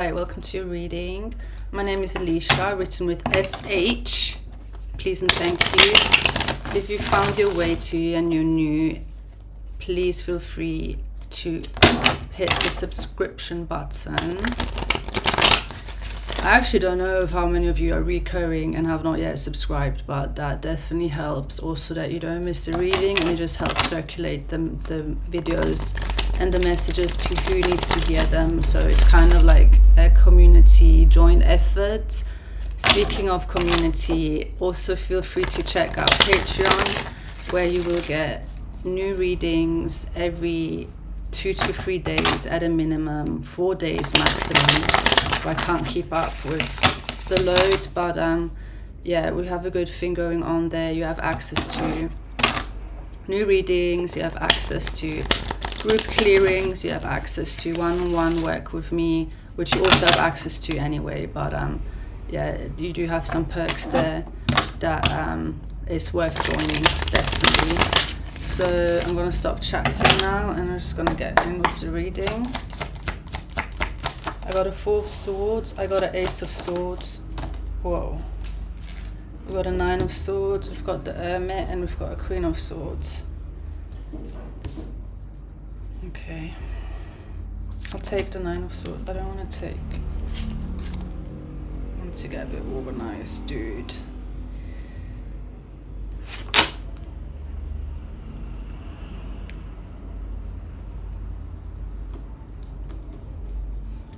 Hi, welcome to your reading. My name is Alicia, written with SH. Please and thank you. If you found your way to and you're new, please feel free to hit the subscription button. I actually don't know how many of you are recurring and have not yet subscribed, but that definitely helps. Also that you don't miss the reading and you just help circulate the videos and the messages to who needs to hear them. So it's kind of like a community joint effort. Speaking of community, also feel free to check out Patreon, where you will get new readings every 2 to 3 days at a minimum, 4 days maximum. So I can't keep up with the load, but yeah, we have a good thing going on there. You have access to new readings, you have access to group clearings, you have access to one-on-one work with me, which you also have access to anyway, but yeah, you do have some perks there that is worth joining, definitely. So I'm gonna stop chatting now and I'm just gonna get in with the reading. I got a 4 of Swords, I got an Ace of Swords, whoa. We've got a 9 of Swords, we've got the Hermit, and we've got a Queen of Swords. Okay, I'll take the 9 of Swords. I don't want to take. I want to get a bit organized, dude.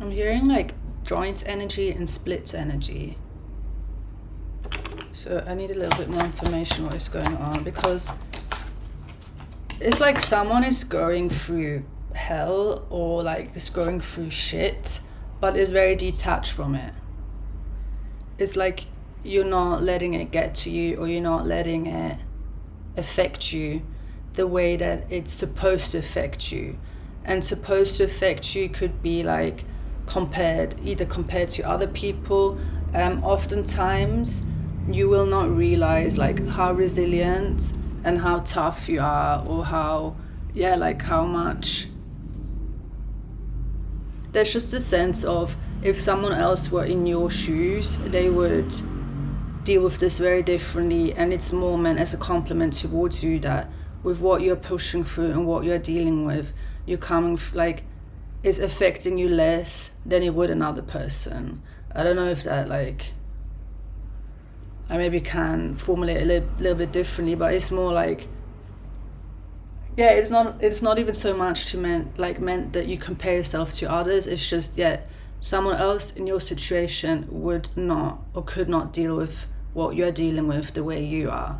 I'm hearing like joint energy and splits energy. So I need a little bit more information what is going on, because it's like someone is going through hell or like is going through shit, but is very detached from it. It's like you're not letting it get to you, or you're not letting it affect you the way that it's supposed to affect you. And supposed to affect you could be like either compared to other people. Oftentimes you will not realize like how resilient and how tough you are, or how much there's just a sense of, if someone else were in your shoes, they would deal with this very differently. And it's more meant as a compliment towards you, that with what you're pushing through and what you're dealing with, you're coming like is affecting you less than it would another person. I don't know if that like, I maybe can formulate a little bit differently, but it's more like, yeah, it's not even so much meant that you compare yourself to others. It's just, yeah, someone else in your situation would not or could not deal with what you're dealing with the way you are.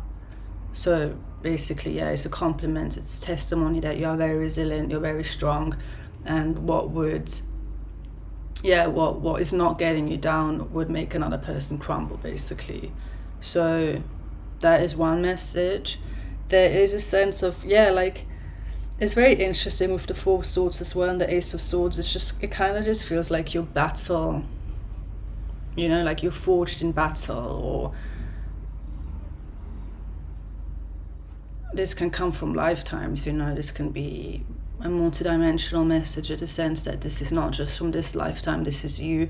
So basically, yeah, it's a compliment. It's testimony that you are very resilient, you're very strong, and what is not getting you down would make another person crumble, basically. So that is one message. There is a sense of, yeah, like, it's very interesting with the 4 of Swords as well and the Ace of Swords. It kind of just feels like your battle, you know, like you're forged in battle. Or this can come from lifetimes, you know, this can be a multidimensional message, in the sense that this is not just from this lifetime, this is you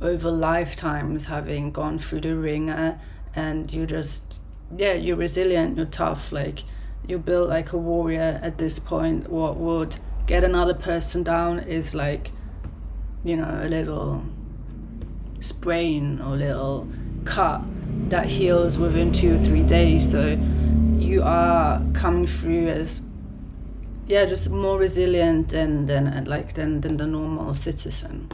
over lifetimes having gone through the ringer, and you're just, yeah, you're resilient, you're tough, like you're built like a warrior at this point. What would get another person down is like, you know, a little sprain or little cut that heals within 2 or 3 days. So you are coming through as, yeah, just more resilient than the normal citizen.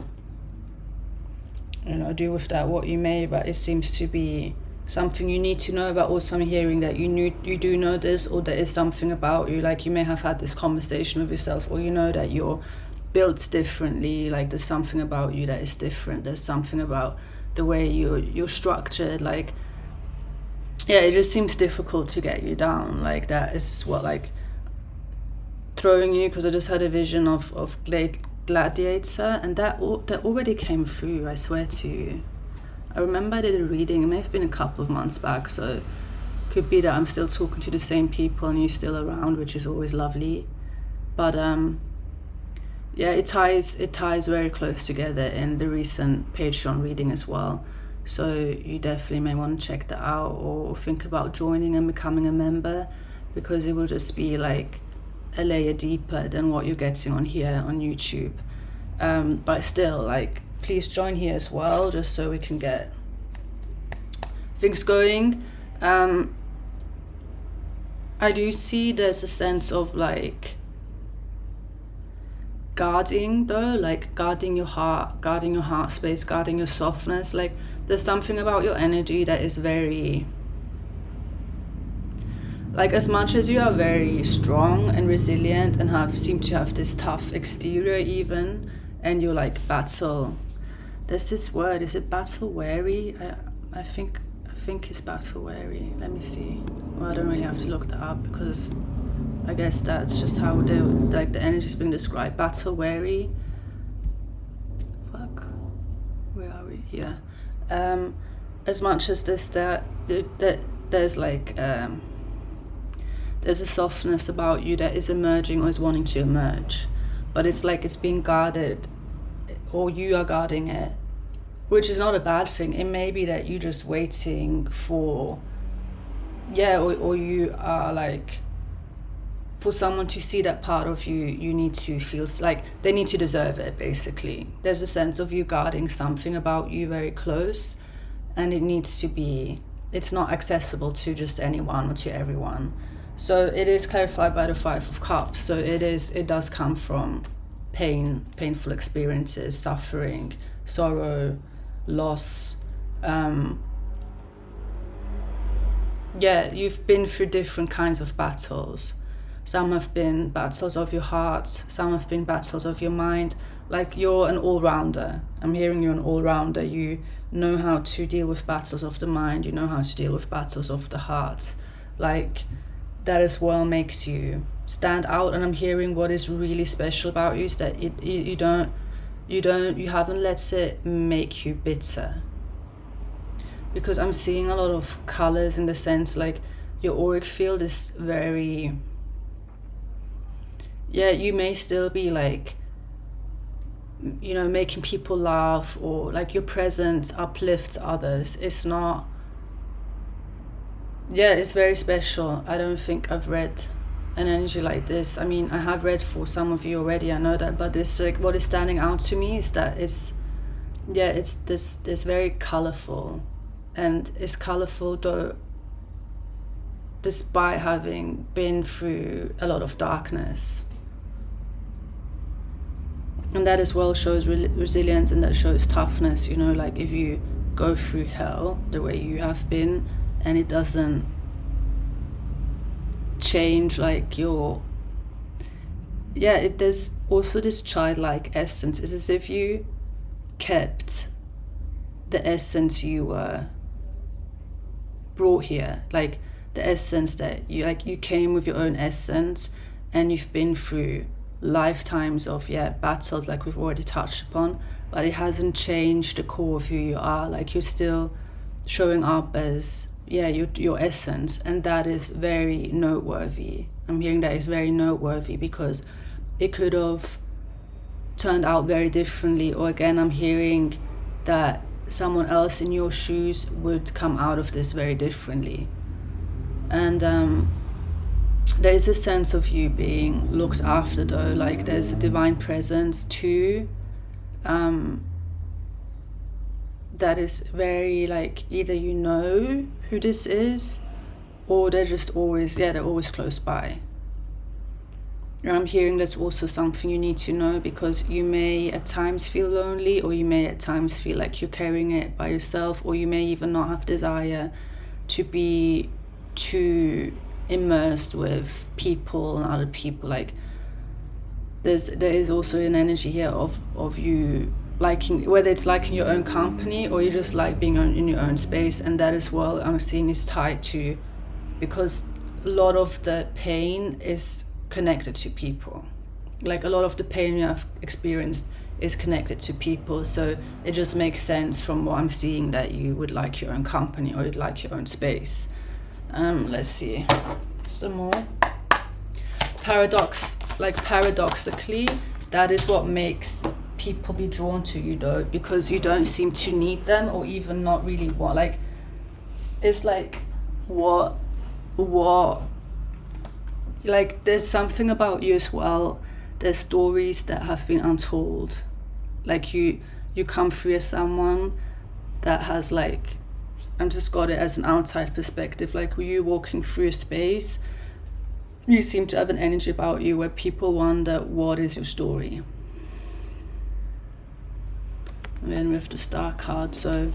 You know, do with that what you may, but it seems to be something you need to know about. Also, I'm hearing that you do know this, or there is something about you, like you may have had this conversation with yourself, or you know that you're built differently, like there's something about you that is different, there's something about the way you're structured, like, yeah, it just seems difficult to get you down. Like that is what, like, throwing you, because I just had a vision of Gladiator, and that already came through, I swear to you. I remember I did a reading, it may have been a couple of months back, so it could be that I'm still talking to the same people and you're still around, which is always lovely. But yeah, it ties very close together in the recent Patreon reading as well. So you definitely may want to check that out, or think about joining and becoming a member, because it will just be like a layer deeper than what you're getting on here on YouTube. But still, like, please join here as well, just so we can get things going. I do see there's a sense of like guarding though, like guarding your heart space, guarding your softness. Like there's something about your energy that is very, like, as much as you are very strong and resilient and seem to have this tough exterior even, and you're like battle, there's this word, is it battle weary? I think it's battle weary. Let me see. Well, I don't really have to look that up, because I guess that's just how the energy's being described. Battle weary. Fuck. Where are we? Yeah. As much as there's like there's a softness about you that is emerging or is wanting to emerge, but it's like it's being guarded, or you are guarding it, which is not a bad thing. It may be that you're just waiting for, or you are like, for someone to see that part of you, you need to feel like they need to deserve it, basically. There's a sense of you guarding something about you very close, and it needs to be, it's not accessible to just anyone or to everyone. So it is clarified by the 5 of Cups. So it does come from painful experiences, suffering, sorrow, loss. You've been through different kinds of battles. Some have been battles of your heart, some have been battles of your mind. Like, you're an all-rounder. I'm hearing you're an all-rounder. You know how to deal with battles of the mind, you know how to deal with battles of the heart. Like, that as well makes you stand out. And I'm hearing what is really special about you is that you haven't let it make you bitter. Because I'm seeing a lot of colors, in the sense like your auric field is very, you may still be like, making people laugh, or like your presence uplifts others. It's not, it's very special. I don't think I've read an energy like this. I mean, I have read for some of you already, I know that, but this, like, what is standing out to me is that it's this very colorful, and it's colorful though despite having been through a lot of darkness. And that as well shows resilience, and that shows toughness, like if you go through hell the way you have been, and it doesn't change like there's also this childlike essence. It's as if you kept the essence you were brought here, like the essence that you came with your own essence, and you've been through lifetimes of battles, like we've already touched upon, but it hasn't changed the core of who you are. Like, you're still showing up as your essence, and that is very noteworthy. I'm hearing that is very noteworthy, because it could have turned out very differently, or again, I'm hearing that someone else in your shoes would come out of this very differently. And there is a sense of you being looked after though, like there's a divine presence too, that is very, like, either you know who this is, or they're just always, they're always close by. And I'm hearing that's also something you need to know, because you may at times feel lonely, or you may at times feel like you're carrying it by yourself, or you may even not have desire to be too immersed with people and other people. Like, there is also an energy here of you liking, whether it's liking your own company, or you just like being in your own space. And that as well, I'm seeing, is tied to, because a lot of the pain is connected to people. Like, a lot of the pain you have experienced is connected to people, so it just makes sense from what I'm seeing that you would like your own company, or you'd like your own space. Let's see, some more paradoxically, that is what makes people be drawn to you though, because you don't seem to need them, or even not really want, like, it's like what like there's something about you as well. There's stories that have been untold. Like you come through as someone that has, like, I'm just got it as an outside perspective, like you walking through a space, you seem to have an energy about you where people wonder, what is your story? And then we have the star card, so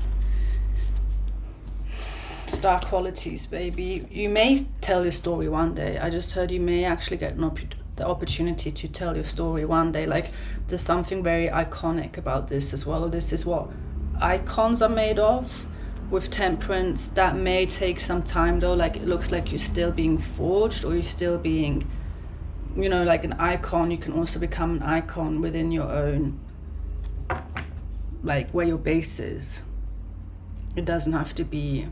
star qualities, baby. You may tell your story one day. I just heard you may actually get the opportunity to tell your story one day. Like, there's something very iconic about this as well. This is what icons are made of. With Temperance, that may take some time though. Like, it looks like you're still being forged, or you're still being, you know, like an icon. You can also become an icon within your own, like, where your base is. It doesn't have to be,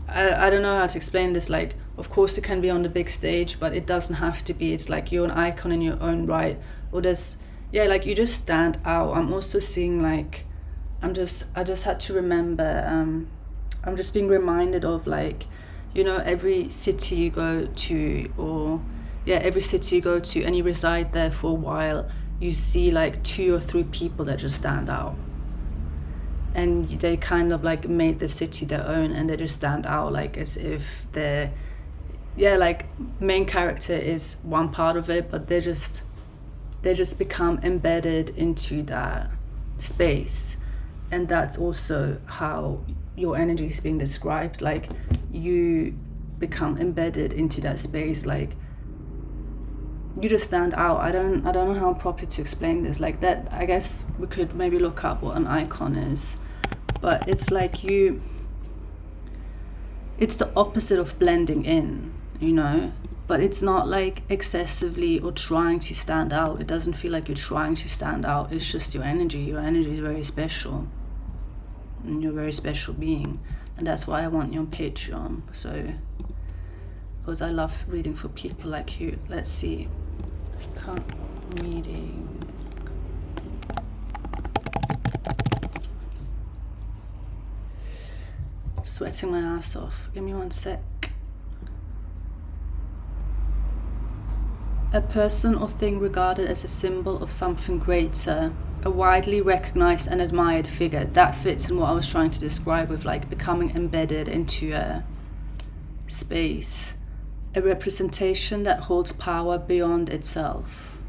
I don't know how to explain this. Like, of course it can be on the big stage, but it doesn't have to be. It's like you're an icon in your own right. Or there's, yeah, like you just stand out. I'm also seeing, like, I just had to remember, I'm just being reminded of, like, you know, every city you go to, or every city you go to and you reside there for a while, you see like 2 or 3 people that just stand out. And they kind of like made the city their own, and they just stand out, like as if they're, like, main character is one part of it, but they just become embedded into that space. And that's also how your energy is being described. Like, you become embedded into that space. Like, you just stand out. I don't know how proper to explain this. Like, that, I guess we could maybe look up what an icon is, but it's like it's the opposite of blending in, you know, but it's not like excessively or trying to stand out. It doesn't feel like you're trying to stand out. It's just your energy. Your energy is very special, and you're a very special being. And that's why I want you on Patreon. So, because I love reading for people like you. Let's see. Reading. Sweating my ass off. Give me one sec. A person or thing regarded as a symbol of something greater. A widely recognized and admired figure. That fits in what I was trying to describe with, like, becoming embedded into a space. A representation that holds power beyond itself.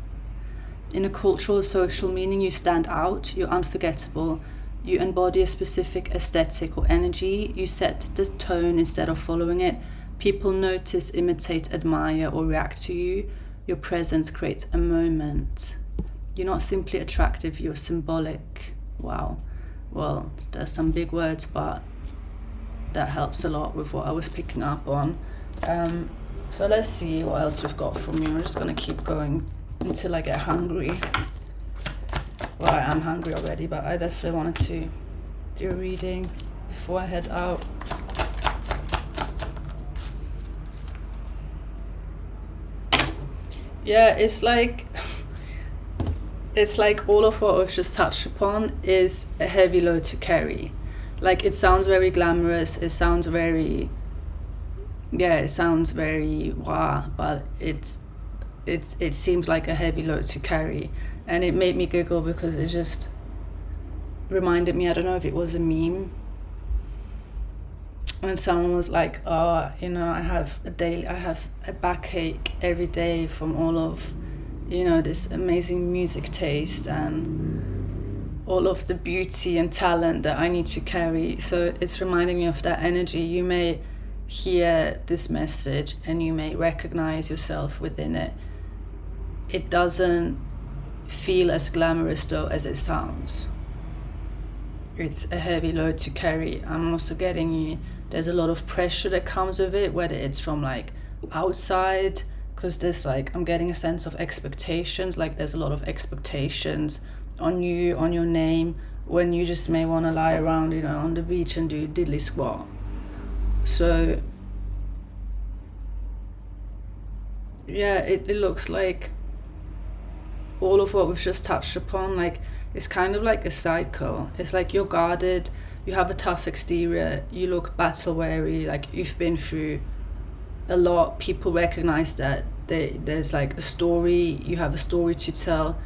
In a cultural or social meaning, you stand out, you're unforgettable, you embody a specific aesthetic or energy, you set the tone instead of following it. People notice, imitate, admire, or react to you. Your presence creates a moment. You're not simply attractive, you're symbolic. Wow. Well, there's some big words, but that helps a lot with what I was picking up on. So let's see what else we've got from you. I'm just gonna keep going until I get hungry. Well, I am hungry already, but I definitely wanted to do a reading before I head out. Yeah, it's like all of what we've just touched upon is a heavy load to carry. Like, it sounds very glamorous, it sounds very wow, but it seems like a heavy load to carry. And it made me giggle because it just reminded me, I don't know if it was a meme, when someone was like, oh, you know, I have a backache every day from all of, you know, this amazing music taste and all of the beauty and talent that I need to carry. So it's reminding me of that energy. You may hear this message and you may recognize yourself within it. It doesn't feel as glamorous though as it sounds. It's a heavy load to carry. I'm also getting you, there's a lot of pressure that comes with it, whether it's from like outside, because there's like, I'm getting a sense of expectations, like there's a lot of expectations on you, on your name, when you just may want to lie around, you know, on the beach and do diddly squat. So Yeah, it looks like all of what we've just touched upon, like it's kind of like a cycle. It's like you're guarded, you have a tough exterior, you look battle weary, like you've been through a lot. People recognize that there's like a story, you have a story to tell,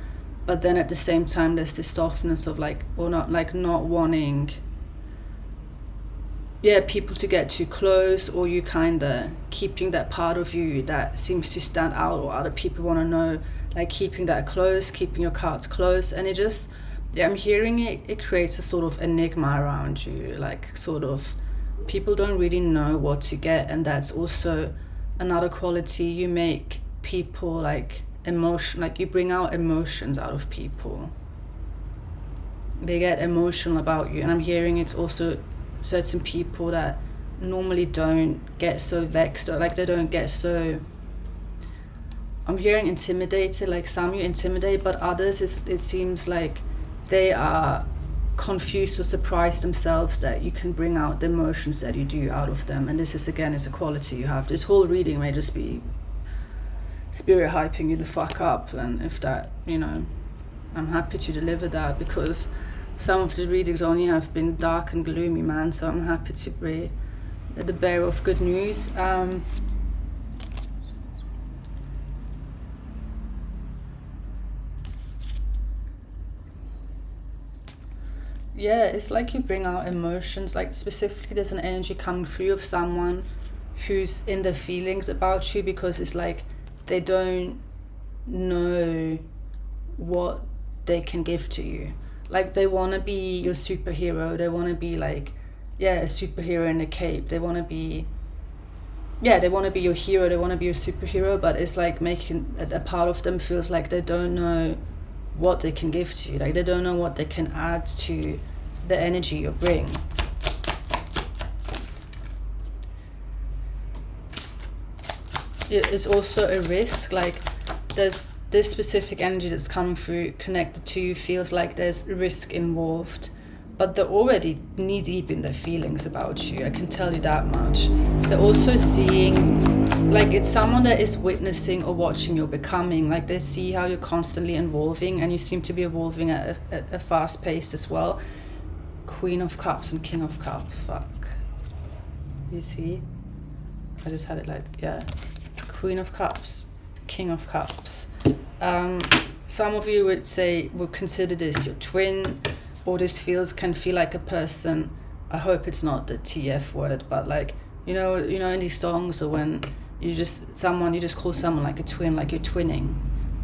but then at the same time there's this softness of like, or not, like not wanting, yeah, people to get too close, or you kind of keeping that part of you that seems to stand out or other people want to know, like keeping that close, keeping your cards close. And it just, yeah, I'm hearing it creates a sort of enigma around you, like sort of people don't really know what to get. And that's also another quality. You make people like emotion, like you bring out emotions out of people, they get emotional about you. And I'm hearing it's also certain people that normally don't get so vexed, or like they don't get so, I'm hearing intimidated, like some you intimidate, but others it seems like they are confused or surprised themselves that you can bring out the emotions that you do out of them. And this is again is a quality you have. This whole reading may just be spirit hyping you the fuck up, and if that, you know, I'm happy to deliver that, because some of the readings only have been dark and gloomy, man, so I'm happy to be the bearer of good news. Yeah, it's like you bring out emotions, like specifically there's an energy coming through of someone who's in their feelings about you, because it's like they don't know what they can give to you. Like they want to be your superhero, they want to be like, yeah, a superhero in a cape, they want to be, yeah, they want to be your hero, they want to be your superhero, but it's like making a part of them feels like they don't know what they can give to you, like they don't know what they can add to the energy you bring. It's also a risk, like there's this specific energy that's coming through connected to you, feels like there's risk involved, but they're already knee deep in their feelings about you, I can tell you that much. They're also seeing, like it's someone that is witnessing or watching your becoming, like they see how you're constantly evolving, and you seem to be evolving at a fast pace as well. Queen of Cups and King of Cups, fuck. You see? I just had it like, yeah. Queen of Cups, King of Cups. Some of you would consider this your twin, or this can feel like a person. I hope it's not the TF word, but like, you know in these songs, or when you just call someone like a twin, like you're twinning.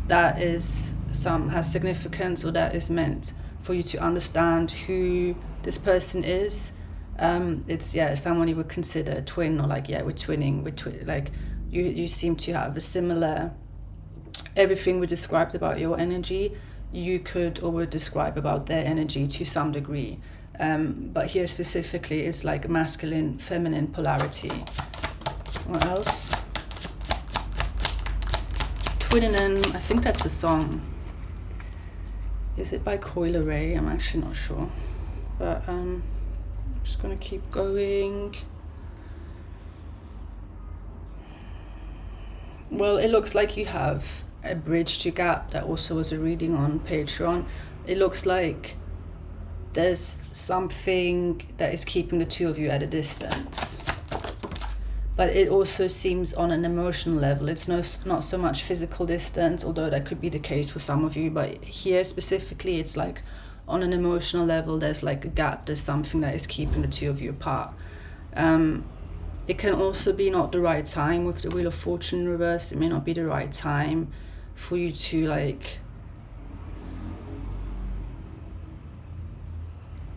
That is has significance, or that is meant for you to understand who this person is. It's someone you would consider a twin, or like, yeah, we're twinning, like you seem to have a similar, everything we described about your energy you could or would describe about their energy to some degree, but here specifically it's like masculine feminine polarity. What else? Twinning, I think that's a song. Is it by øU'RE? I'm actually not sure, but I'm just gonna keep going. Well, it looks like you have a bridge to gap. That also was a reading on Patreon. It looks like there's something that is keeping the two of you at a distance, but it also seems on an emotional level. It's not so much physical distance, although that could be the case for some of you, but here specifically it's like on an emotional level there's like a gap, there's something that is keeping the two of you apart. It can also be not the right time with the Wheel of Fortune in reverse. It may not be the right time for you to like,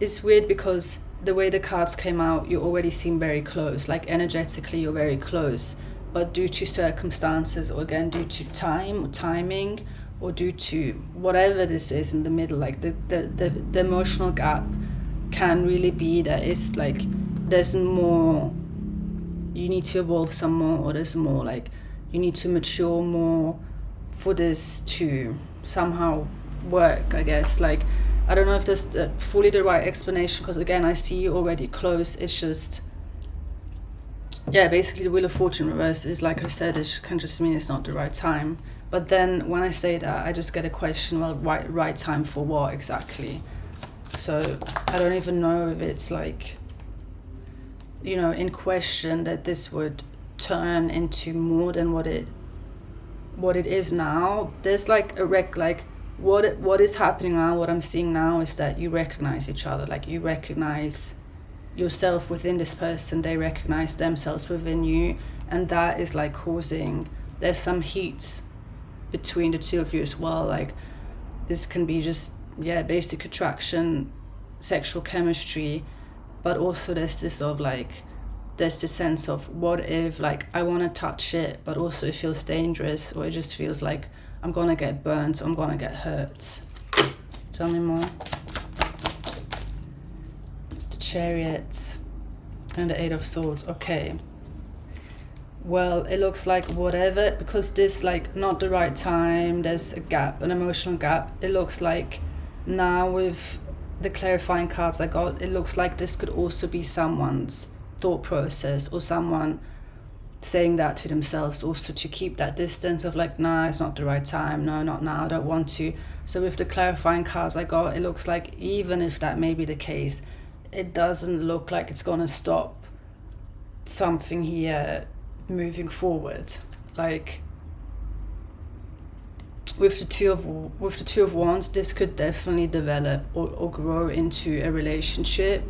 it's weird because the way the cards came out, you already seem very close, like energetically you're very close, but due to circumstances, or again due to time or timing, or due to whatever this is in the middle, like the emotional gap can really be that it's like there's more, you need to evolve some more, or there's more, like you need to mature more for this to somehow work, I guess. Like I don't know if that's fully the right explanation, because again I see you already close. It's just yeah, basically the Wheel of Fortune reverse is, like I said, it can just mean it's not the right time. But then when I say that, I just get a question, well, right time for what exactly? So I don't even know if it's like, you know, in question that this would turn into more than what it is now. There's like what is happening now, what I'm seeing now is that you recognize each other, like you recognize yourself within this person, they recognize themselves within you, and that is like causing, there's some heat between the two of you as well. Like this can be just, yeah, basic attraction, sexual chemistry, but also there's this sort of like, there's this sense of what if, like, I want to touch it, but also it feels dangerous, or it just feels like I'm gonna get burnt, or I'm gonna get hurt. Tell me more. The Chariot and the Eight of Swords. Okay. Well, it looks like whatever, because this, like, not the right time, there's a gap, an emotional gap. It looks like now with the clarifying cards I got, it looks like this could also be someone's thought process, or someone saying that to themselves also, to keep that distance of like, nah, it's not the right time, no, not now, I don't want to. So with the clarifying cards I got, it looks like even if that may be the case, it doesn't look like it's gonna stop something here moving forward. Like with the two of wands, this could definitely develop or grow into a relationship,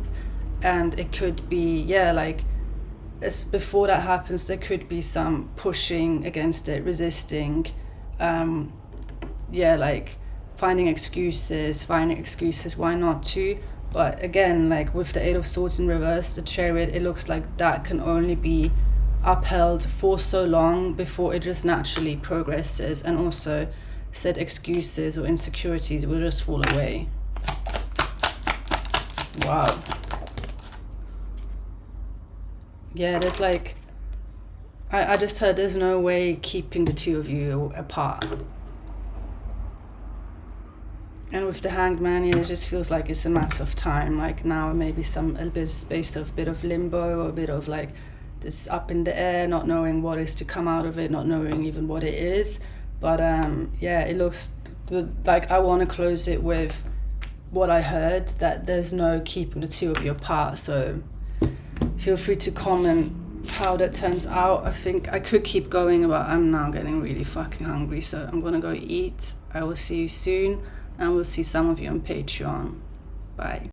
and it could be, yeah, like before that happens, there could be some pushing against it, resisting, yeah, like finding excuses, why not to. But again, like with the Eight of Swords in reverse, the Chariot, it looks like that can only be upheld for so long before it just naturally progresses, and also said excuses or insecurities will just fall away. Wow. Yeah, there's like, I just heard there's no way keeping the two of you apart. And with the Hanged Man, yeah, it just feels like it's a matter of time. Like now maybe a little bit of space of bit of limbo, or a bit of like this up in the air, not knowing what is to come out of it, not knowing even what it is. But yeah, it looks like I want to close it with what I heard, that there's no keeping the two of you apart. So feel free to comment how that turns out. I think I could keep going, but I'm now getting really fucking hungry, so I'm gonna go eat. I will see you soon, and we'll see some of you on Patreon. Bye.